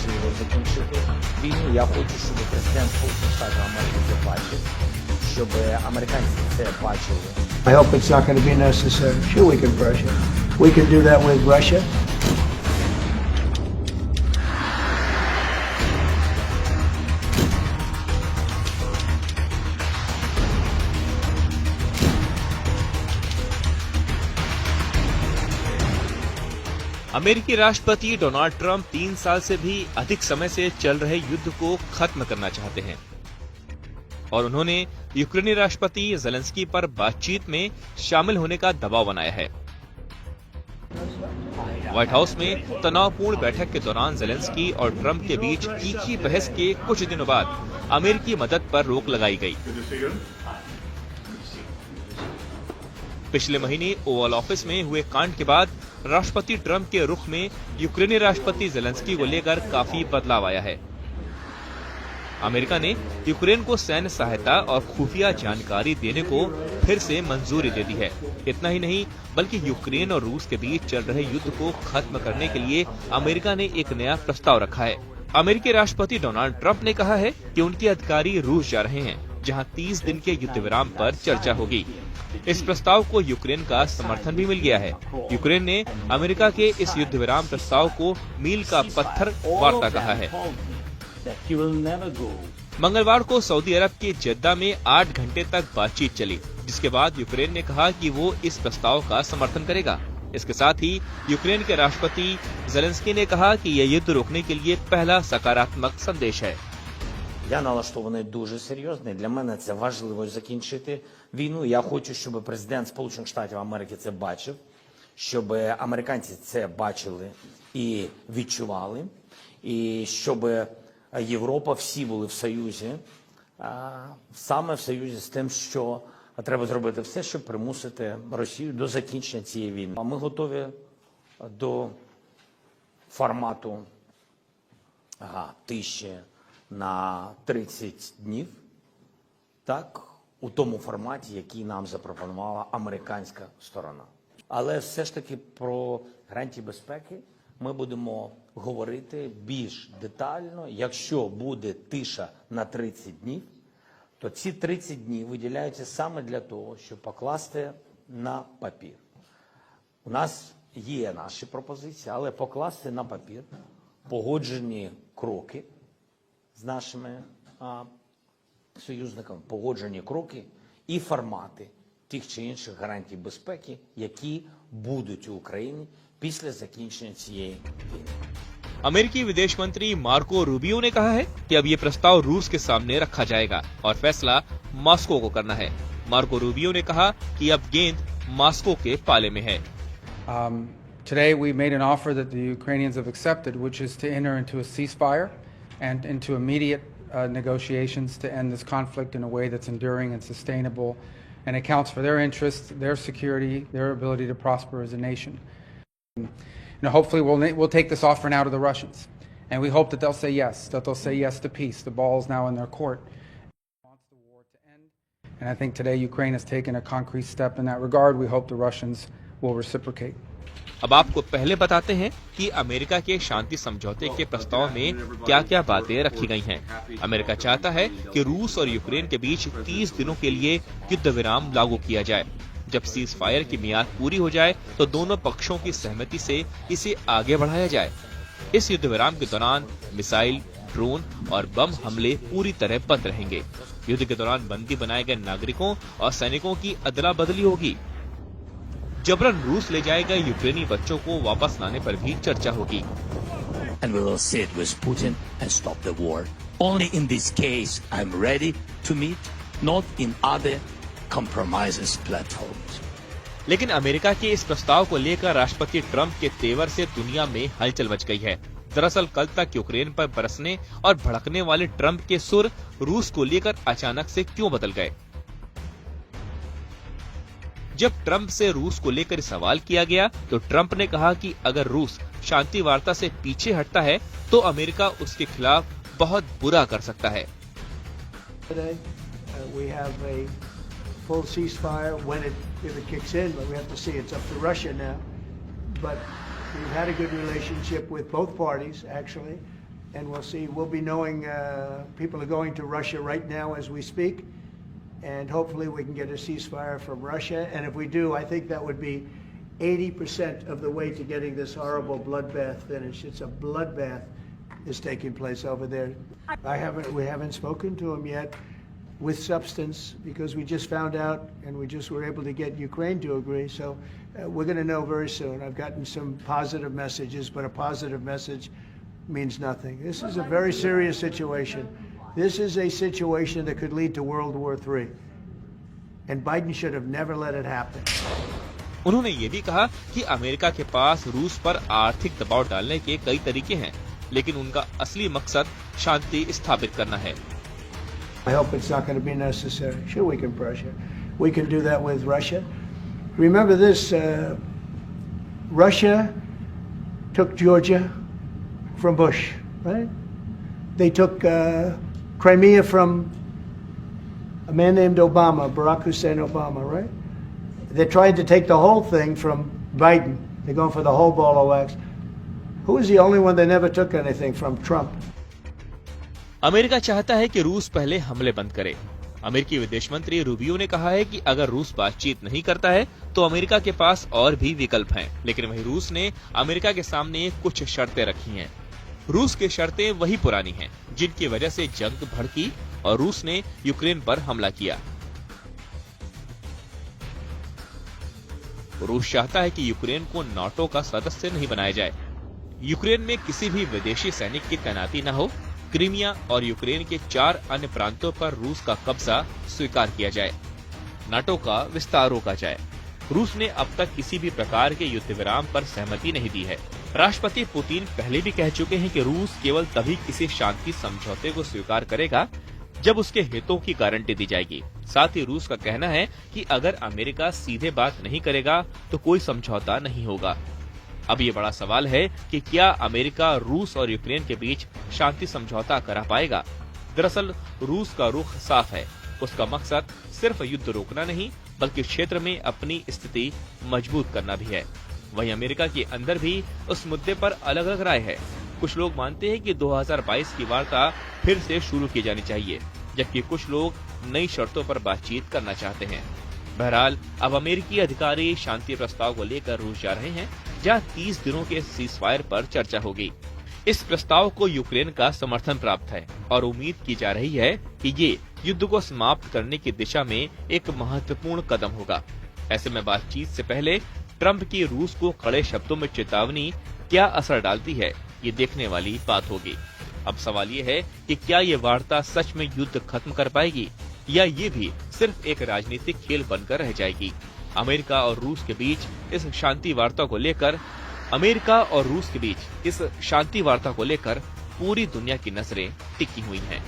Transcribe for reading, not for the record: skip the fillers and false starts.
важливо закінчити війну. Я хочу, щоб президент Сполучених Штатів Америки це бачив, щоб американці це бачили. I hope it's not going to be necessary. Sure, we can Russia. We can do that with Russia. अमेरिकी राष्ट्रपति Donald Trump 3 साल से भी अधिक समय से चल रहे युद्ध को खत्म करना चाहते हैं और उन्होंने यूक्रेनी राष्ट्रपति ज़ेलेंस्की पर बातचीत में शामिल होने का दबाव बनाया है। व्हाइट हाउस में तनावपूर्ण बैठक के दौरान ज़ेलेंस्की और ट्रंप के बीच तीखी बहस के कुछ दिनों बाद अमेरिकी मदद पर रोक लगाई गई। पिछले महीने ओवल ऑफिस में हुए कांड के बाद राष्ट्रपति ट्रंप के रुख में यूक्रेनी राष्ट्रपति ज़ेलेंस्की को लेकर काफी बदलाव आया है। अमेरिका ने यूक्रेन को सैन्य सहायता और खुफिया जानकारी देने को फिर से मंजूरी दे दी है। इतना ही नहीं बल्कि यूक्रेन और रूस के बीच चल रहे युद्ध को खत्म करने के लिए अमेरिका ने एक नया प्रस्ताव रखा है। अमेरिकी राष्ट्रपति डोनाल्ड ट्रंप ने कहा है कि उनके अधिकारी रूस जा रहे हैं, जहां 30 दिन के युद्ध विराम पर चर्चा होगी। इस प्रस्ताव को यूक्रेन का समर्थन भी मिल गया है। यूक्रेन ने अमेरिका के इस युद्ध विराम प्रस्ताव को मील का पत्थर वार्ता कहा है। मंगलवार को सऊदी अरब के जेद्दा में 8 घंटे तक बातचीत चली, जिसके बाद यूक्रेन ने कहा कि वो इस प्रस्ताव का समर्थन करेगा। इसके साथ ही यूक्रेन के राष्ट्रपति ज़ेलेंस्की ने कहा कि यह युद्ध रोकने के लिए पहला सकारात्मक संदेश है। Я налаштований дуже серйозно. Для мене це важливо закінчити війну. Я хочу, щоб президент Сполучених Штатів Америки це бачив, щоб американці це бачили і відчували, і щоб Європа, всі були в Союзі, саме в Союзі з тим, що треба зробити все, щоб примусити Росію до закінчення цієї війни. А ми готові до формату тиші на 30 днів, так, у тому форматі, який нам запропонувала американська сторона. Але все ж таки про гарантії безпеки ми будемо говорити більш детально. Якщо буде тиша на 30 днів, то ці 30 днів виділяються саме для того, щоб покласти на папір. У нас є наші пропозиції, але покласти на папір погоджені кроки з нашими союзниками, погоджені кроки і формати тих чи інших гарантій безпеки, які будуть у Україні після закінчення цієї війни. अमेरिकी विदेश मंत्री मार्को रूबियो ने कहा है कि अब ये प्रस्ताव रूस के सामने रखा जाएगा और फैसला मॉस्को को करना है। मार्को रूबियो ने कहा कि अब गेंद मॉस्को के पाले में है। Today we made an offer that the Ukrainians have accepted, which is to enter into a ceasefire and into immediate negotiations to end this conflict in a way that's enduring and sustainable and accounts for their interests, their security, their ability to prosper as a nation. Hopefully we'll take this offer now to the Russians, and we hope that they'll say yes, that they'll say yes to peace. The ball is now in their court. Wants the war to end, and I think today Ukraine has taken a concrete step in that regard. We hope the Russians will reciprocate. अब आपको पहले बताते हैं कि America के शांति समझौते के प्रस्ताव में क्या-क्या बातें रखी गई हैं। अमेरिका चाहता है कि रूस और यूक्रेन के बीच 30 दिनों के लिए युद्ध विराम लागू किया जाए। जब सीज फायर की मियाद पूरी हो जाए तो दोनों पक्षों की सहमति से इसे आगे बढ़ाया जाए। इस युद्ध विराम के दौरान मिसाइल, ड्रोन और बम हमले पूरी तरह बंद रहेंगे। युद्ध के दौरान बंदी बनाए गए नागरिकों और सैनिकों की अदला बदली होगी। जबरन रूस ले जाए गए यूक्रेनी बच्चों को वापस लाने पर भी चर्चा होगी। And we will sit with Putin and stop the war. Only in this case I'm ready to meet, not in other compromises platforms. लेकिन अमेरिका के इस प्रस्ताव को लेकर राष्ट्रपति ट्रंप के तेवर से दुनिया में हलचल मच गई है। दरअसल कल तक यूक्रेन पर बरसने और भड़कने वाले ट्रंप के सुर रूस को लेकर अचानक से क्यों बदल गए? जब ट्रंप से रूस को लेकर सवाल किया गया तो ट्रंप ने कहा कि अगर रूस शांति वार्ता से पीछे हटता है तो अमेरिका उसके खिलाफ बहुत बुरा कर सकता है। Full ceasefire if it kicks in, but we have to see. It's up to Russia now. But we've had a good relationship with both parties, actually, and we'll see. We'll be knowing people are going to Russia right now as we speak, and hopefully we can get a ceasefire from Russia. And if we do, I think that would be 80% of the way to getting this horrible bloodbath finished. It's a bloodbath is taking place over there. We haven't spoken to him yet with substance, because we just found out and we just were able to get Ukraine to agree. So we're going to know very soon. I've gotten some positive messages, but a positive message means nothing. This is a very serious situation. This is a situation that could lead to World War III. And Biden should have never let it happen. उन्होंने ये भी कहा कि America के पास रूस पर आर्थिक दबाव डालने के कई तरीके हैं, लेकिन उनका असली मकसद शांति स्थापित करना है। I hope it's not going to be necessary. Sure, we can pressure. We can do that with Russia. Remember this, Russia took Georgia from Bush, right? They took Crimea from a man named Obama, Barack Hussein Obama, right? They tried to take the whole thing from Biden. They're going for the whole ball of wax. Who is the only one that never took anything from? Trump. America चाहता है कि रूस पहले हमले बंद करे। अमेरिकी विदेश मंत्री रूबियो ने कहा है कि अगर रूस बातचीत नहीं करता है तो अमेरिका के पास और भी विकल्प हैं, लेकिन वहीं रूस ने अमेरिका के सामने कुछ शर्तें रखी हैं। रूस की शर्तें वही पुरानी हैं जिनकी वजह से जंग भड़की और रूस ने यूक्रेन पर हमला किया। रूस चाहता है कि यूक्रेन को नाटो का सदस्य नहीं बनाया जाए, यूक्रेन में किसी भी विदेशी सैनिक की तैनाती न हो, क्रीमिया और यूक्रेन के 4 अन्य प्रांतों पर रूस का कब्जा स्वीकार किया जाए, नाटो का विस्तार रोका जाए। रूस ने अब तक किसी भी प्रकार के युद्ध विराम पर सहमति नहीं दी है। राष्ट्रपति पुतिन पहले भी कह चुके हैं कि रूस केवल तभी किसी शांति समझौते को स्वीकार करेगा जब उसके हितों की गारंटी दी जाएगी। साथ ही रूस का कहना है कि अगर अमेरिका सीधे बात नहीं करेगा तो कोई समझौता नहीं होगा। अब ये बड़ा सवाल है कि क्या अमेरिका रूस और यूक्रेन के बीच शांति समझौता करा पाएगा। दरअसल रूस का रुख साफ है, उसका मकसद सिर्फ युद्ध रोकना नहीं बल्कि क्षेत्र में अपनी स्थिति मजबूत करना भी है। वहीं अमेरिका के अंदर भी उस मुद्दे पर अलग अलग राय है। कुछ लोग मानते हैं कि 2022 की वार्ता फिर से शुरू की जानी चाहिए, जबकि कुछ लोग नई शर्तों पर बातचीत करना चाहते हैं। बहरहाल अब अमेरिकी अधिकारी शांति प्रस्ताव को लेकर रूस जा रहे हैं, जहां 30 दिनों के सीजफायर पर चर्चा होगी। इस प्रस्ताव को यूक्रेन का समर्थन प्राप्त है और उम्मीद की जा रही है कि ये युद्ध को समाप्त करने की दिशा में एक महत्वपूर्ण कदम होगा। ऐसे में बातचीत से पहले ट्रंप की रूस को कड़े शब्दों में चेतावनी क्या असर डालती है, ये देखने वाली बात होगी। अब सवाल ये है कि क्या ये वार्ता सच में युद्ध खत्म कर पाएगी या ये भी सिर्फ एक राजनीतिक खेल बनकर रह जाएगी। अमेरिका और रूस के बीच इस शांति वार्ता को लेकर पूरी दुनिया की नजरें टिकी हुई हैं।